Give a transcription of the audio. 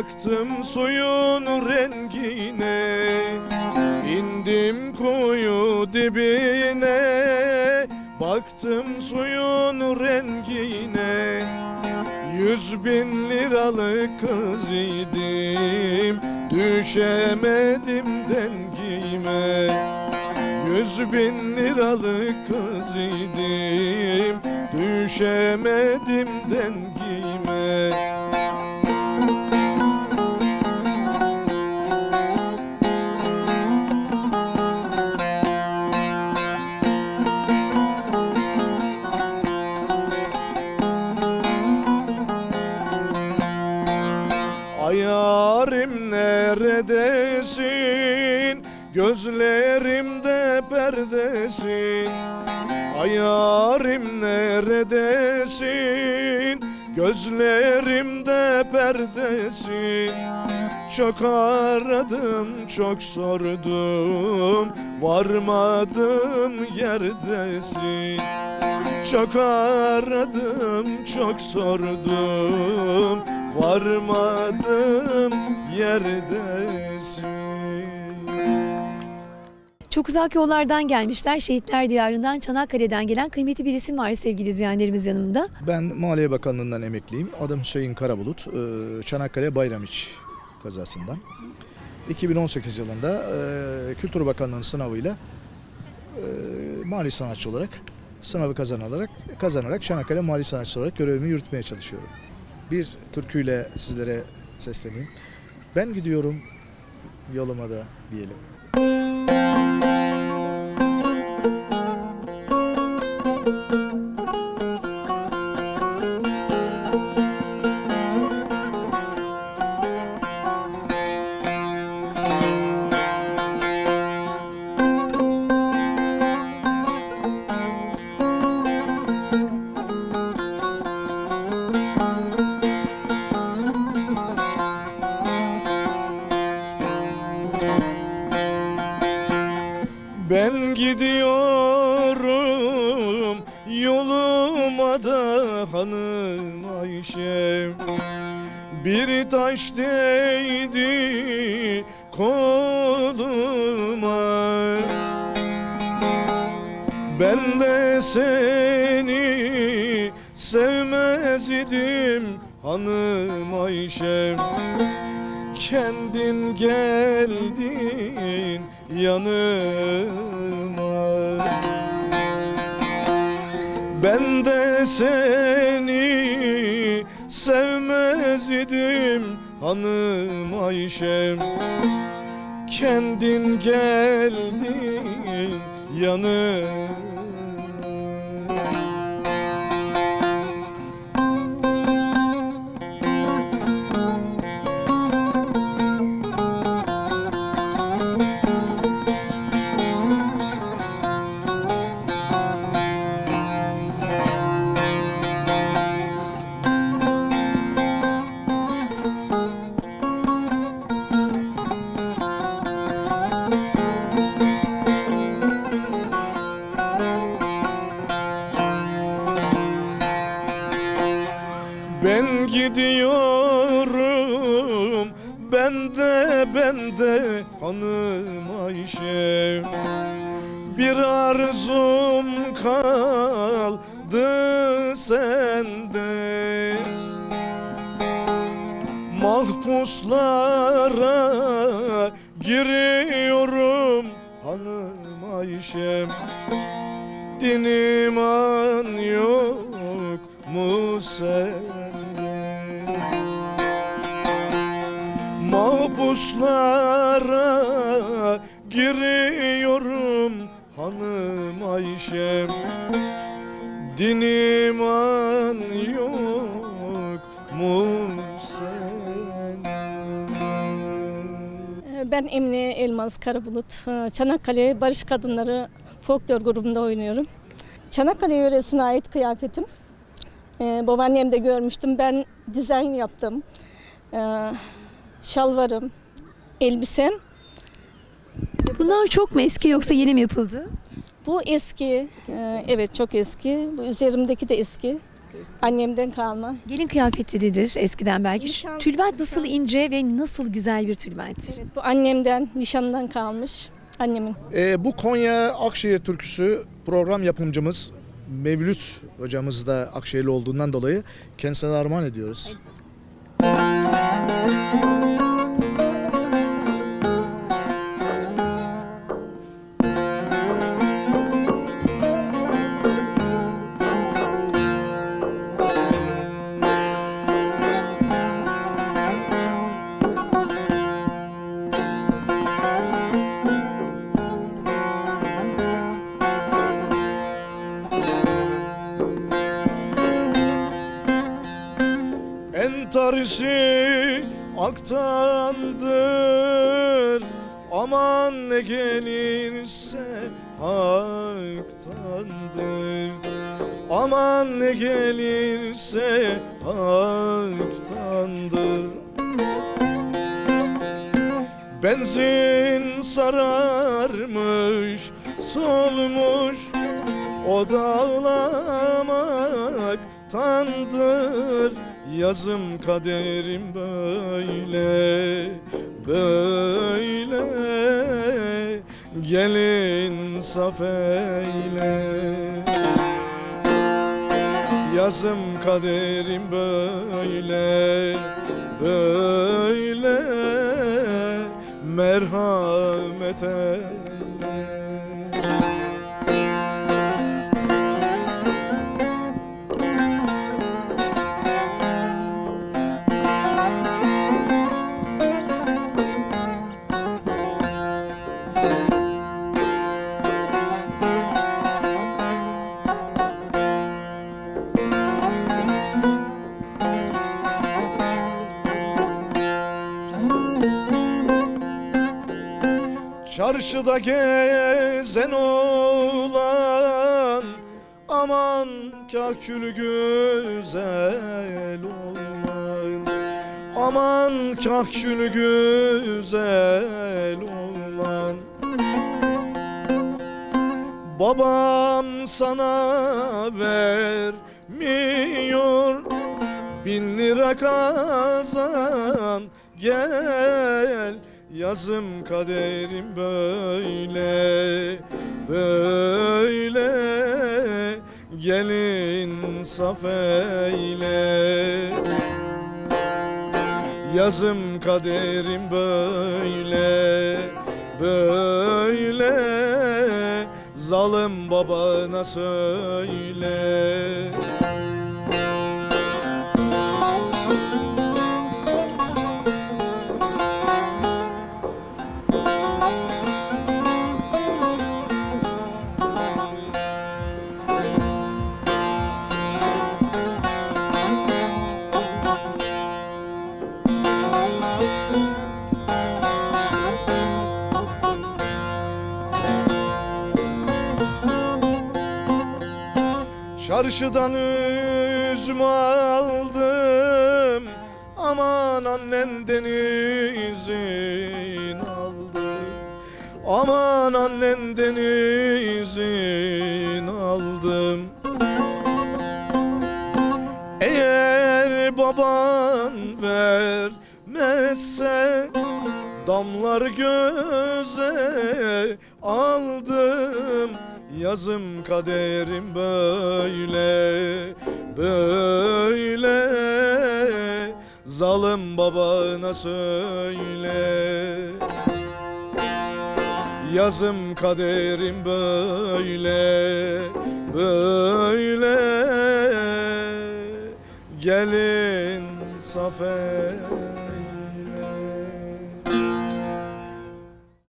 baktım suyun rengine, indim kuyu dibine, baktım suyun rengine. 100.000 liralık kız idim, düşemedim dengime. 100.000 liralık kız idim, düşemedim dengime. Yarim neredesin? Gözlerimde perdesin. Yarim neredesin? Gözlerimde perdesin. Çok aradım, çok sordum, varmadım yerdesin. Çok aradım, çok sordum, varmadım yerdesin. Çok uzak yollardan gelmişler. Şehitler Diyarı'ndan, Çanakkale'den gelen kıymetli bir isim var sevgili izleyenlerimiz yanımda. Ben Maliye Bakanlığı'ndan emekliyim. Adım Hüseyin Karabulut. Çanakkale Bayramiç kazasından. 2018 yılında Kültür Bakanlığı'nın sınavıyla mali sanatçı olarak sınavı kazanarak Çanakkale mali sanatçısı olarak görevimi yürütmeye çalışıyorum. Bir türküyle sizlere sesleneyim. Ben gidiyorum yoluma da diyelim. Ben gidiyorum yoluma da hanım Ayşem, bir taş değdi koluma. Ben de seni sevmez idim hanım Ayşem, kendin geldin yanıma. Ben de seni sevmez idim hanım Ayşem, kendin geldin yanıma. Ben gidiyorum, ben de hanım Ayşe, bir arzum kaldı sende. Mahpuslara giriyorum hanım Ayşem, din iman yok mu sende? Mahpuslara giriyorum hanım Ayşem, din iman yok mu sende? Ben Emine Elmas Karabulut. Çanakkale Barış Kadınları folklor grubunda oynuyorum. Çanakkale yöresine ait kıyafetim. Babaannemde görmüştüm. Ben dizayn yaptım. Şalvarım, elbisem. Bunlar çok mu eski yoksa yeni mi yapıldı? Bu eski. Evet, çok eski. Bu üzerimdeki de eski. Annemden kalma. Gelin kıyafetleridir eskiden belki. Nişan- Tülbent nasıl ince ve nasıl güzel bir tülbenttir. Evet, bu annemden, nişandan kalmış. Annemin. Bu Konya Akşehir türküsü program yapımcımız Mevlüt hocamız da Akşehirli olduğundan dolayı kendisine armağan ediyoruz. Entarisi aktandır, aman ne gelirse haktandır. Aman ne gelirse haktandır. Benzin sararmış, solmuş, o dağlamaktandır. Yazım kaderim böyle, böyle. Gelin saf eyle. Yazım kaderim böyle, böyle. Merhamet eyle. Çarşıda gezen oğlan, aman kahkül güzel oğlan. Aman kahkül güzel oğlan. Babam sana vermiyor, 1000 lira kazan gel. Yazım kaderim böyle, böyle. Gelin saf eyle. Yazım kaderim böyle, böyle. Zalim babana söyle. Çarşıdan üzüm aldım, aman annenden izin aldım. Aman annenden izin aldım. Eğer baban vermezse damlar göze aldım. Yazım kaderim böyle, böyle. Zalim babana söyle. Yazım kaderim böyle, böyle. Gelin saf eyle.